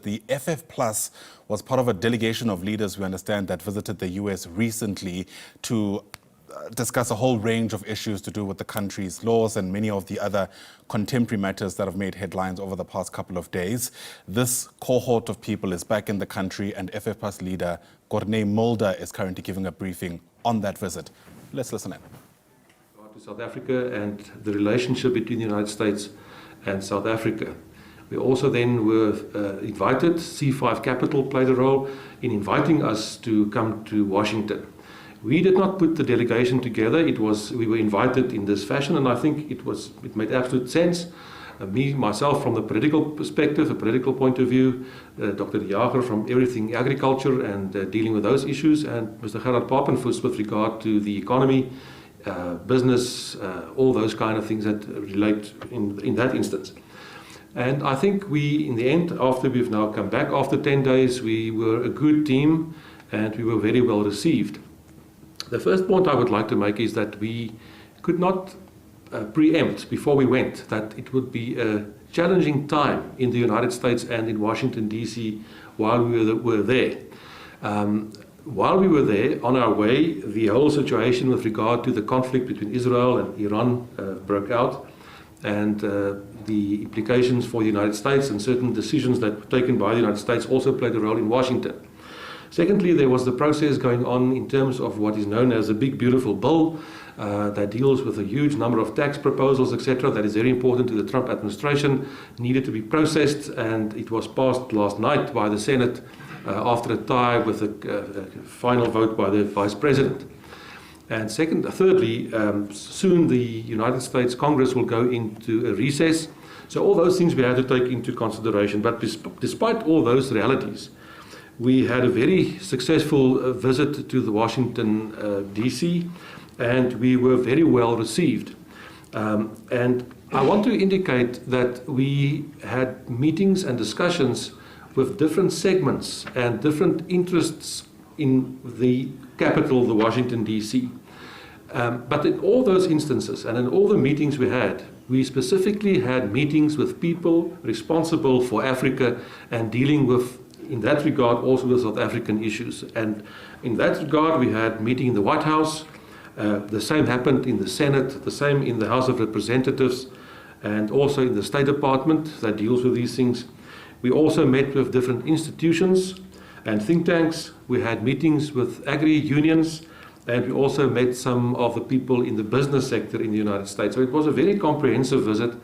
The FF Plus was part of a delegation of leaders, we understand, that visited the US recently to discuss a whole range of issues to do with the country's laws and many of the other contemporary matters that have made headlines over the past couple of days. This cohort of people is back in the country, and FF Plus leader Corné Mulder is currently giving a briefing on that visit. Let's listen in. To South Africa and the relationship between the United States and South Africa. We also then were invited. C5 Capital played a role in inviting us to come to Washington. We did not put the delegation together. We were invited in this fashion, and I think it made absolute sense. Myself from the political perspective, a political point of view, Dr. De Jager from everything agriculture and dealing with those issues, and Mr. Gerard Papenfuss with regard to the economy, business, all those kind of things that relate in that instance. And I think we, in the end, after we've now come back after 10 days, we were a good team and we were very well received. The first point I would like to make is that we could not preempt before we went that it would be a challenging time in the United States and in Washington, D.C. while we were there. While we were there, on our way, the whole situation with regard to the conflict between Israel and Iran broke out, and the implications for the United States and certain decisions that were taken by the United States also played a role in Washington. Secondly, there was the process going on in terms of what is known as the Big Beautiful Bill that deals with a huge number of tax proposals, etc., that is very important to the Trump administration, needed to be processed, and it was passed last night by the Senate after a tie with a final vote by the Vice President. And thirdly, soon the United States Congress will go into a recess. So all those things we had to take into consideration. But despite all those realities, we had a very successful visit to the Washington, D.C., and we were very well received. And I want to indicate that we had meetings and discussions with different segments and different interests in the capital, the Washington, D.C. But in all those instances and in all the meetings we specifically had meetings with people responsible for Africa and dealing with, in that regard, also the South African issues. And in that regard, we had meeting in the White House. The same happened in the Senate, the same in the House of Representatives, and also in the State Department that deals with these things. We also met with different institutions and think tanks. We had meetings with agri-unions, and we also met some of the people in the business sector in the United States. So it was a very comprehensive visit.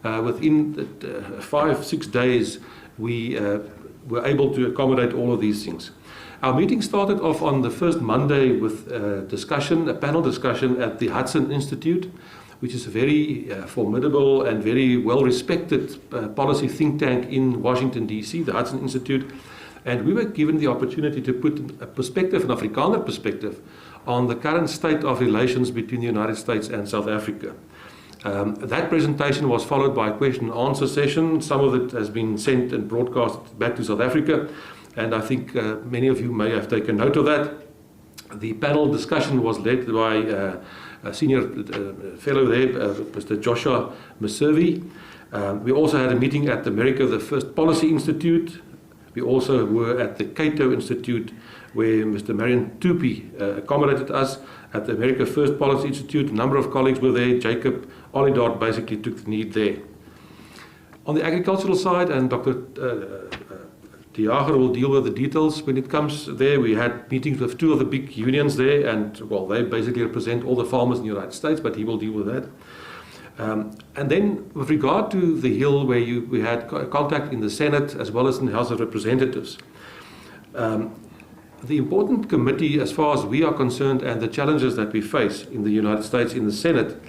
Within 5-6 days, we were able to accommodate all of these things. Our meeting started off on the first Monday with a panel discussion at the Hudson Institute, which is a very formidable and very well-respected policy think tank in Washington, D.C., the Hudson Institute. And we were given the opportunity to put a perspective, an Afrikaner perspective, on the current state of relations between the United States and South Africa. That presentation was followed by a question and answer session. Some of it has been sent and broadcast back to South Africa, and I think many of you may have taken note of that. The panel discussion was led by a senior fellow there, Mr. Joshua Maservi. We also had a meeting at America, the First Policy Institute. We also were at the Cato Institute, where Mr. Marion Tupi accommodated us. At the America First Policy Institute, a number of colleagues were there. Jacob Olidart basically took the lead there. On the agricultural side, and Dr. De Jager will deal with the details when it comes there. We had meetings with two of the big unions there, and well, they basically represent all the farmers in the United States, but he will deal with that. And then with regard to the Hill, where we had contact in the Senate as well as in the House of Representatives. The important committee, as far as we are concerned, and the challenges that we face in the United States in the Senate,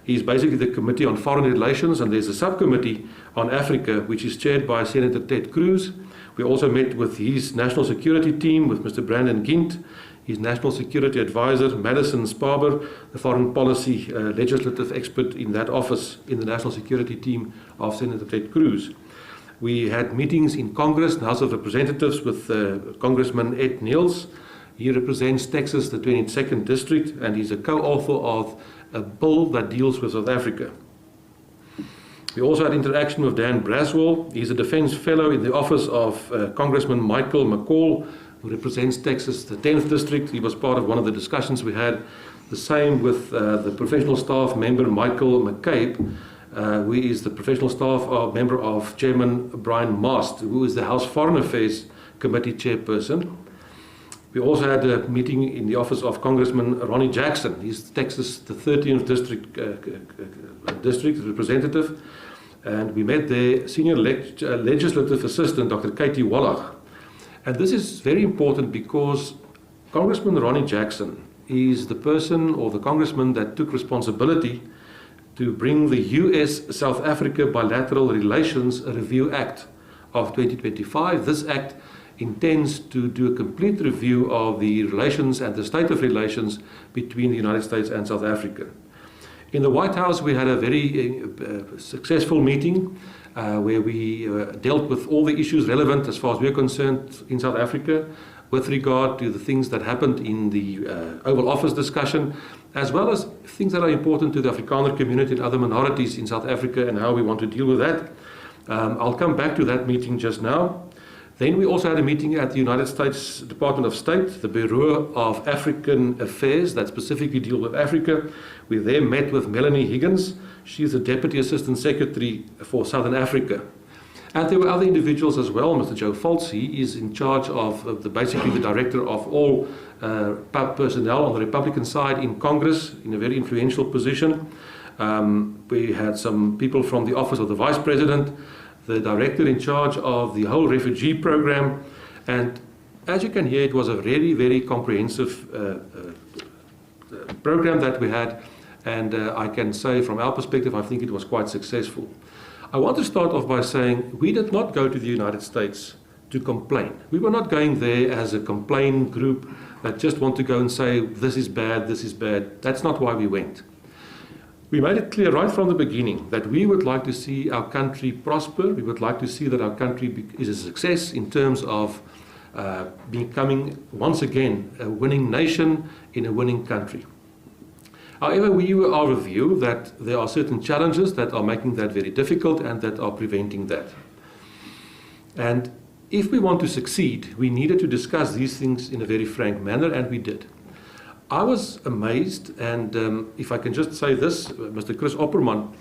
is basically the Committee on Foreign Relations, and there's a subcommittee on Africa, which is chaired by Senator Ted Cruz. We also met with his national security team, with Mr. Brandon Gint, his national security advisor, Madison Sparber, the foreign policy legislative expert in that office in the national security team of Senator Ted Cruz. We had meetings in Congress, the House of Representatives, with Congressman Ed Niels. He represents Texas, the 22nd District, and he's a co-author of a bill that deals with South Africa. We also had interaction with Dan Braswell. He's a defense fellow in the office of Congressman Michael McCall, who represents Texas, the 10th district. He was part of one of the discussions we had. The same with the professional staff member Michael McCabe, who is the professional staff member of Chairman Brian Mast, who is the House Foreign Affairs Committee chairperson. We also had a meeting in the office of Congressman Ronnie Jackson. He's Texas, the 13th district representative. And we met their senior legislative assistant, Dr. Katie Wallach. And this is very important because Congressman Ronnie Jackson is the person or the congressman that took responsibility to bring the US-South Africa Bilateral Relations Review Act of 2025. This act intends to do a complete review of the relations and the state of relations between the United States and South Africa. In the White House, we had a very successful meeting where we dealt with all the issues relevant as far as we're concerned in South Africa with regard to the things that happened in the Oval Office discussion, as well as things that are important to the Afrikaner community and other minorities in South Africa and how we want to deal with that. I'll come back to that meeting just now. Then we also had a meeting at the United States Department of State, the Bureau of African Affairs that specifically deal with Africa. We there met with Melanie Higgins. She's the Deputy Assistant Secretary for Southern Africa. And there were other individuals as well. Mr. Joe Foltz, he is in charge of basically the director of all personnel on the Republican side in Congress, in a very influential position. We had some people from the Office of the Vice President, the director in charge of the whole refugee program. And as you can hear, it was a very, very comprehensive program that we had. And I can say from our perspective, I think it was quite successful. I want to start off by saying we did not go to the United States to complain. We were not going there as a complaint group that just want to go and say, this is bad, this is bad. That's not why we went. We made it clear right from the beginning that we would like to see our country prosper. We would like to see that our country is a success in terms of becoming, once again, a winning nation in a winning country. However, we are of a view that there are certain challenges that are making that very difficult and that are preventing that. And if we want to succeed, we needed to discuss these things in a very frank manner, and we did. I was amazed, and if I can just say this, Mr. Chris Opperman,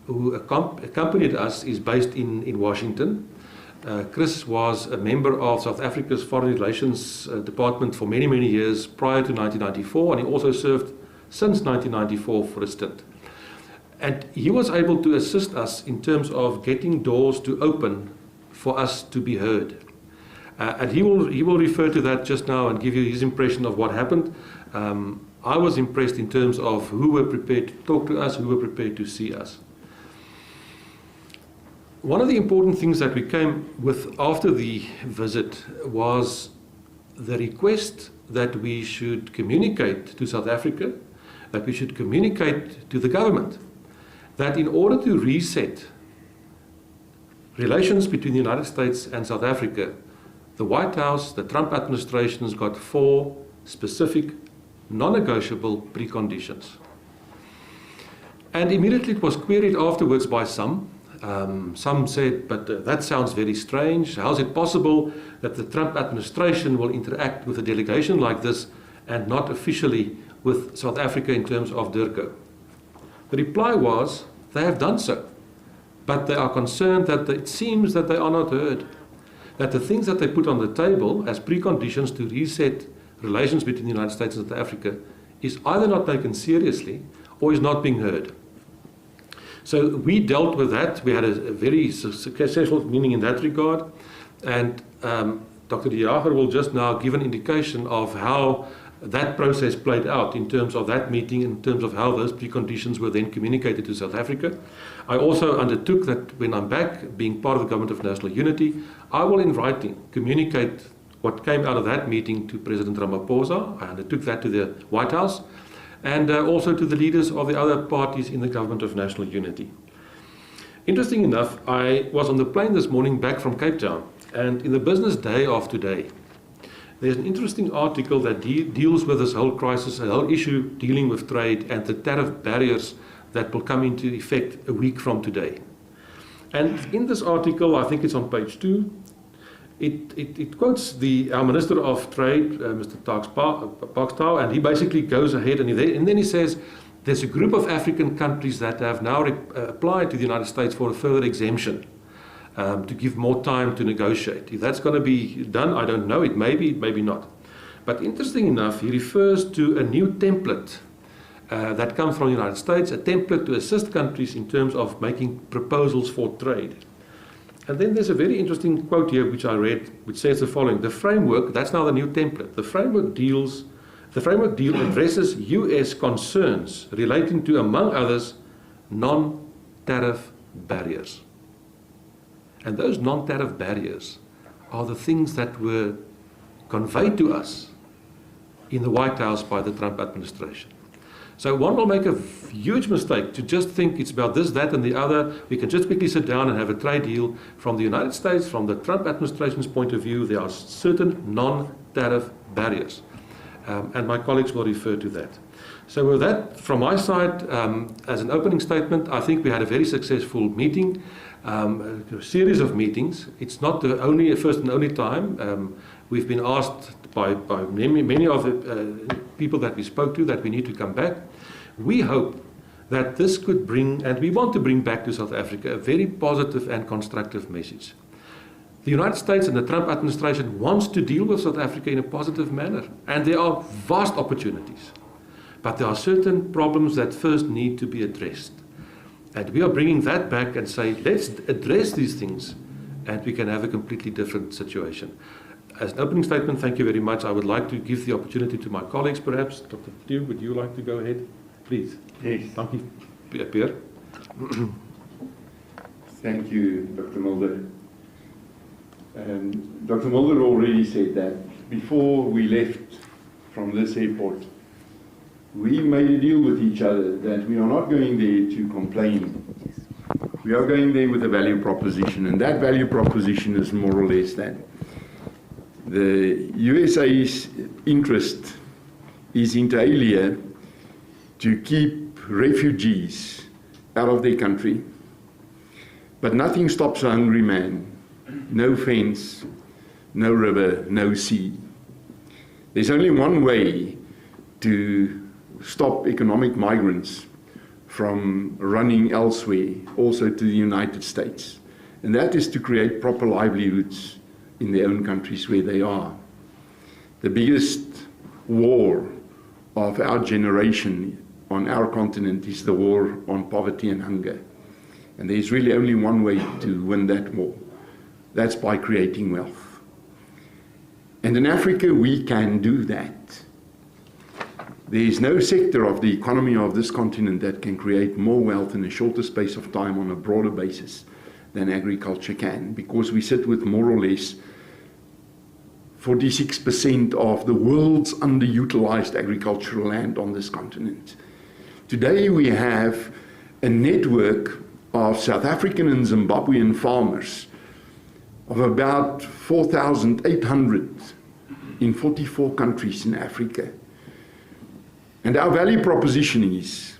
who accompanied us, is based in Washington. Chris was a member of South Africa's Foreign Relations Department for many, many years prior to 1994, and he also served since 1994 for a stint. And he was able to assist us in terms of getting doors to open for us to be heard. And he will refer to that just now and give you his impression of what happened. I was impressed in terms of who were prepared to talk to us, who were prepared to see us. One of the important things that we came with after the visit was the request that we should communicate to South Africa, that we should communicate to the government, that in order to reset relations between the United States and South Africa, the White House, the Trump administration has got 4 specific, non-negotiable preconditions. And immediately it was queried afterwards by some. Some said, but that sounds very strange. How is it possible that the Trump administration will interact with a delegation like this and not officially with South Africa in terms of DIRCO? The reply was, they have done so, but they are concerned that it seems that they are not heard, that the things that they put on the table as preconditions to reset relations between the United States and South Africa is either not taken seriously or is not being heard. So we dealt with that. We had a very successful meeting in that regard, and Dr. De Jager will just now give an indication of how that process played out in terms of that meeting, in terms of how those preconditions were then communicated to South Africa. I also undertook that when I'm back, being part of the Government of National Unity, I will in writing communicate what came out of that meeting to President Ramaphosa. I undertook that to the White House, and also to the leaders of the other parties in the Government of National Unity. Interesting enough, I was on the plane this morning back from Cape Town, and in the business day of today, there's an interesting article that deals with this whole crisis, the whole issue dealing with trade and the tariff barriers that will come into effect a week from today. And in this article, I think it's on page 2, it quotes our Minister of Trade, Mr. Pakstau, and he basically goes ahead and then he says, there's a group of African countries that have now applied to the United States for a further exemption to give more time to negotiate. If that's going to be done, I don't know. It may be not. But interesting enough, he refers to a new template that comes from the United States, a template to assist countries in terms of making proposals for trade. And then there's a very interesting quote here which I read, which says the following: the framework, that's now the new template, the framework deal addresses US concerns relating to, among others, non-tariff barriers. And those non-tariff barriers are the things that were conveyed to us in the White House by the Trump administration. So one will make a huge mistake to just think it's about this, that, and the other. We can just quickly sit down and have a trade deal. From the United States, from the Trump administration's point of view, there are certain non-tariff barriers. And my colleagues will refer to that. So with that, from my side, as an opening statement, I think we had a very successful meeting, a series of meetings. It's not the only, first and only time. We've been asked by many of the people that we spoke to that we need to come back. We hope that this could bring, and we want to bring back to South Africa, a very positive and constructive message. The United States and the Trump administration wants to deal with South Africa in a positive manner, and there are vast opportunities. But there are certain problems that first need to be addressed. And we are bringing that back and say, let's address these things, and we can have a completely different situation. As an opening statement, thank you very much. I would like to give the opportunity to my colleagues, perhaps. Dr. Dew, would you like to go ahead? Please. Yes. Thank you, Pierre. Thank you, Dr. Mulder. Dr. Mulder already said that before we left from this airport, we made a deal with each other that we are not going there to complain. We are going there with a value proposition, and that value proposition is more or less that the USA's interest is inter alia to keep refugees out of their country, but nothing stops a hungry man. No fence, no river, no sea. There's only one way to stop economic migrants from running elsewhere, also to the United States. And that is to create proper livelihoods in their own countries where they are. The biggest war of our generation on our continent is the war on poverty and hunger. And there's really only one way to win that war. That's by creating wealth. And in Africa, we can do that. There is no sector of the economy of this continent that can create more wealth in a shorter space of time on a broader basis than agriculture can, because we sit with more or less 46% of the world's underutilized agricultural land on this continent. Today we have a network of South African and Zimbabwean farmers of about 4,800 in 44 countries in Africa. And our value proposition is,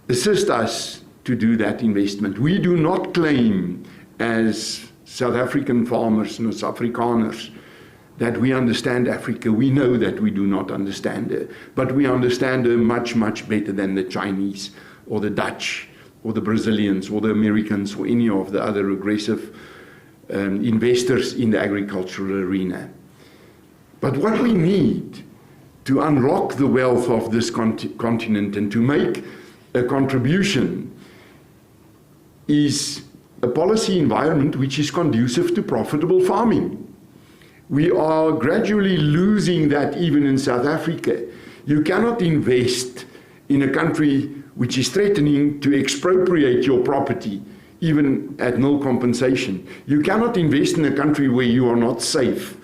assist us to do that investment. We do not claim as South African farmers and as Afrikaners that we understand Africa. We know that we do not understand her, but we understand her much, much better than the Chinese or the Dutch or the Brazilians or the Americans or any of the other aggressive investors in the agricultural arena. But what we need to unlock the wealth of this continent and to make a contribution is a policy environment which is conducive to profitable farming. We are gradually losing that even in South Africa. You cannot invest in a country which is threatening to expropriate your property, even at no compensation. You cannot invest in a country where you are not safe,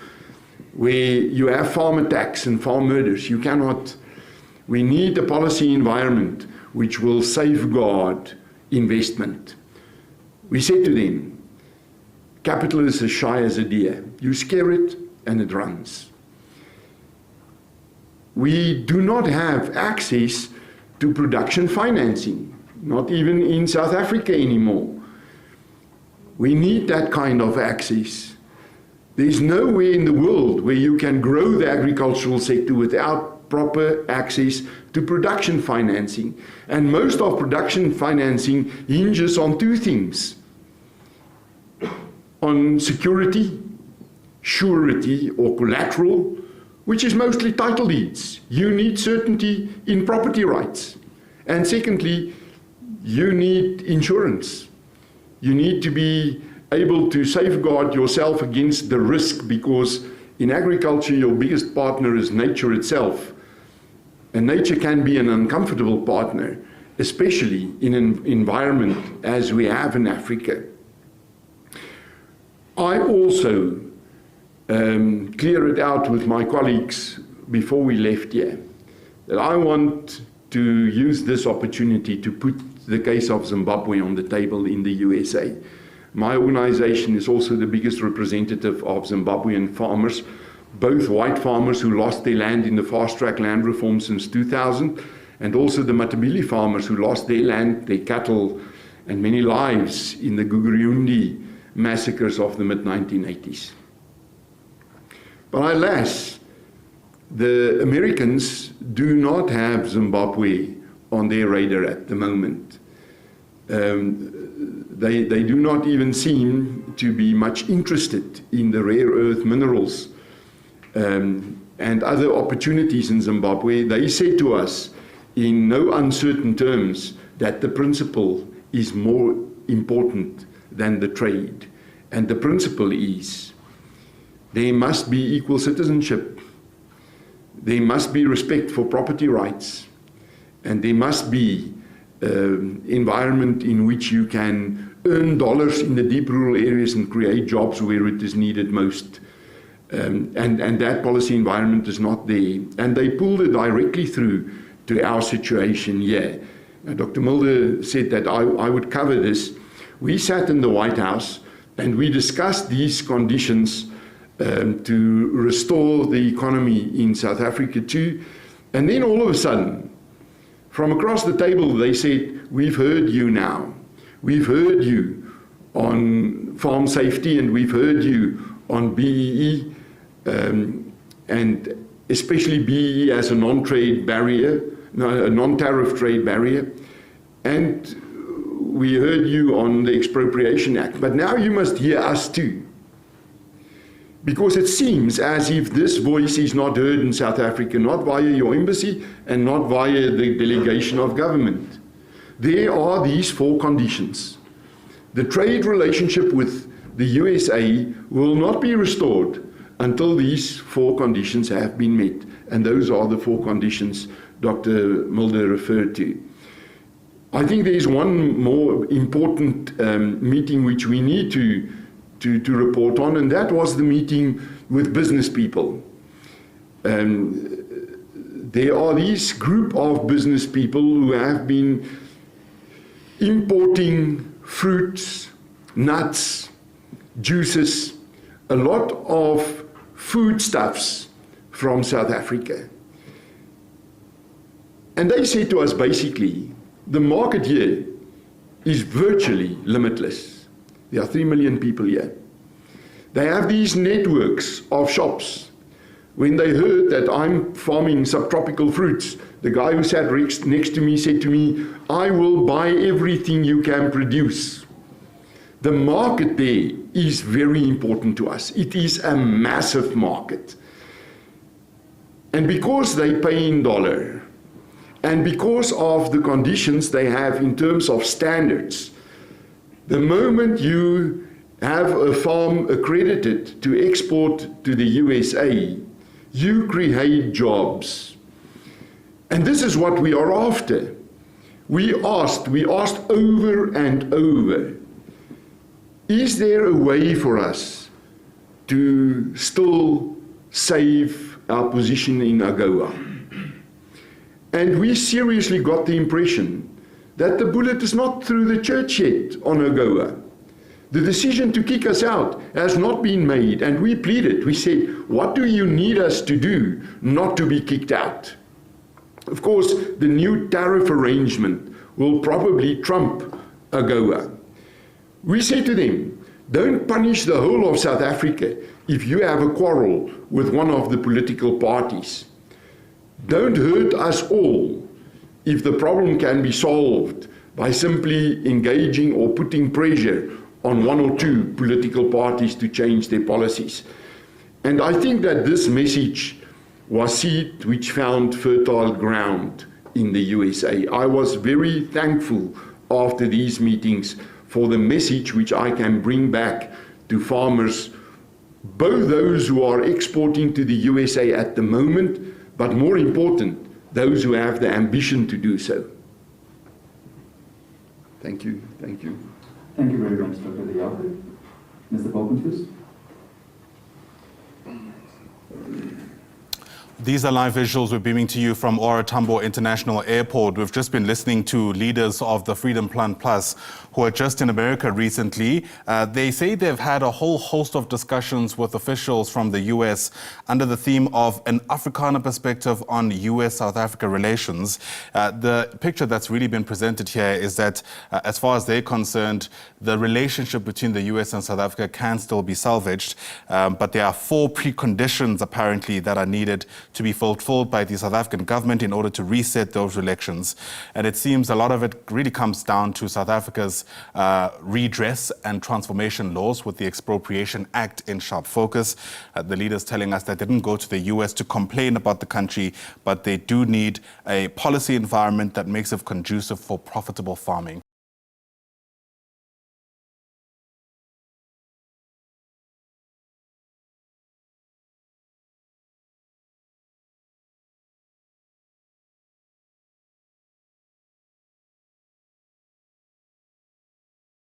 where you have farm attacks and farm murders. You cannot. We need a policy environment which will safeguard investment. We said to them, capital is as shy as a deer. You scare it and it runs. We do not have access to production financing. not even in South Africa anymore. We need that kind of access. There's nowhere in the world where you can grow the agricultural sector without proper access to production financing. And most of production financing hinges on two things: on security, surety or collateral, which is mostly title deeds. You need certainty in property rights. And secondly, you need insurance. You need to be able to safeguard yourself against the risk, because in agriculture your biggest partner is nature itself. And nature can be an uncomfortable partner, especially in an environment as we have in Africa. I also clear it out with my colleagues before we left here, that I want to use this opportunity to put the case of Zimbabwe on the table in the USA. My organization is also the biggest representative of Zimbabwean farmers, both white farmers who lost their land in the fast-track land reform since 2000, and also the Matabele farmers who lost their land, their cattle, and many lives in the Guguriundi massacres of the mid-1980s. But alas, the Americans do not have Zimbabwe on their radar at the moment. They do not even seem to be much interested in the rare earth minerals and other opportunities in Zimbabwe. They said to us in no uncertain terms that the principle is more important than the trade. And the principle is there must be equal citizenship, there must be respect for property rights, and there must be environment in which you can earn dollars in the deep rural areas and create jobs where it is needed most. And that policy environment is not there. And they pulled it directly through to our situation here. Dr. Mulder said that I would cover this. We sat in the White House and we discussed these conditions to restore the economy in South Africa too. And then all of a sudden, from across the table, they said, we've heard you now. We've heard you on farm safety, and we've heard you on BEE, and especially BEE as a non-trade barrier, a non-tariff trade barrier. And we heard you on the Expropriation Act. But now you must hear us too. Because it seems as if this voice is not heard in South Africa, not via your embassy and not via the delegation of government. There are these four conditions. The trade relationship with the USA will not be restored until these four conditions have been met. And those are the four conditions Dr. Mulder referred to. I think there's one more important meeting which we need to report on, and that was the meeting with business people. There are these group of business people who have been importing fruits, nuts, juices, a lot of foodstuffs from South Africa. And they say to us basically, the market here is virtually limitless. There are 3 million people here. They have these networks of shops. When they heard that I'm farming subtropical fruits, the guy who sat next to me said to me, I will buy everything you can produce. The market there is very important to us. It is a massive market. And because they pay in dollar, and because of the conditions they have in terms of standards, the moment you have a farm accredited to export to the USA, you create jobs. And this is what we are after. We asked over and over, is there a way for us to still save our position in AGOA? And we seriously got the impression that the bullet is not through the church yet on AGOA. The decision to kick us out has not been made, and we pleaded. We said, what do you need us to do not to be kicked out? Of course, the new tariff arrangement will probably trump AGOA. We said to them, don't punish the whole of South Africa if you have a quarrel with one of the political parties. Don't hurt us all if the problem can be solved by simply engaging or putting pressure on one or two political parties to change their policies. And I think that this message was seed which found fertile ground in the USA. I was very thankful after these meetings for the message which I can bring back to farmers, both those who are exporting to the USA at the moment, but more important, those who have the ambition to do so. Thank you. Thank you. Thank you very much, Dr. De Jager. Mr. Balkenfus. These are live visuals we're beaming to you from OR Tambo International Airport. We've just been listening to leaders of the Freedom Plan Plus who are just in America recently. They say they've had a whole host of discussions with officials from the US under the theme of an Afrikaner perspective on US-South Africa relations. The picture that's really been presented here is that as far as they're concerned, the relationship between the US and South Africa can still be salvaged, but there are 4 preconditions apparently that are needed to be fulfilled by the South African government in order to reset those relations. And it seems a lot of it really comes down to South Africa's redress and transformation laws with the Expropriation Act in sharp focus. The leaders telling us that they didn't go to the US to complain about the country, but they do need a policy environment that makes it conducive for profitable farming.